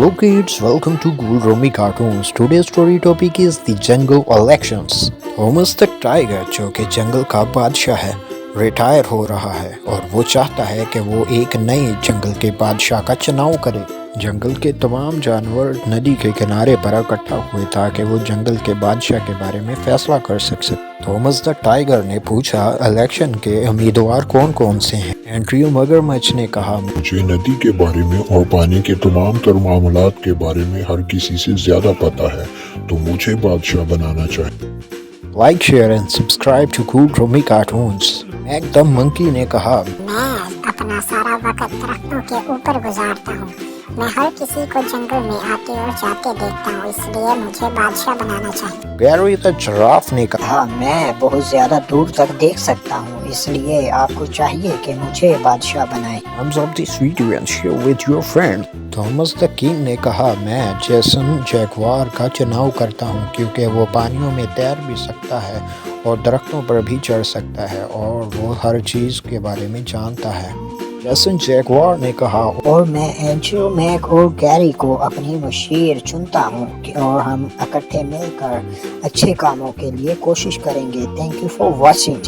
Hello kids, welcome to Ghoul Romy Cartoons. Today's story topic is the Jungle Elections. Thomas the tiger जो कि जंगल का बादशाह है retire हो रहा है और वो चाहता है कि वो एक नए जंगल के बादशाह का चुनाव करे। जंगल के तमाम जानवर नदी के किनारे पर इकट्ठा हुए ताकि वो जंगल के बादशाह के बारे में फैसला कर सके। थॉमस द टाइगर ने पूछा, इलेक्शन के उम्मीदवार कौन कौन से हैं? एंड्रयू मगरमच्छ ने कहा, मुझे नदी के बारे में और पानी के तमाम तर मामलात के बारे में हर किसी से ज्यादा पता है, तो मुझे बादशाह बनाना चाहिए। Like share and subscribe to cool Romi cartoons. Mack the monkey ने कहा, मैं अपना सारा वक्त दरख्तों के ऊपर गुजारता हूँ। मैं हर किसी को जंगल में आते और जाते देखता हूँ, इसलिए मुझे बादशाह बनाना चाहिए। गैरी द जिराफ ने कहा, हाँ, मैं बहुत ज्यादा दूर तक देख सकता हूँ, इसलिए आपको चाहिए कि मुझे बादशाह बनाए। Thumbs up this video and share with your friends. Thomas the king ने कहा, मैं जेसन जैगुआर का चुनाव करता हूँ क्योंकि वो पानियों में तैर भी सकता है और दरख्तों पर भी चढ़ सकता है और वो हर चीज़ के बारे में जानता है। जेसन जैगुआर ने कहा, और मैं एंड्रयू, मैक और गैरी को अपनी मुशीर चुनता हूँ और हम इकट्ठे मिलकर अच्छे कामों के लिए कोशिश करेंगे। Thank you for watching.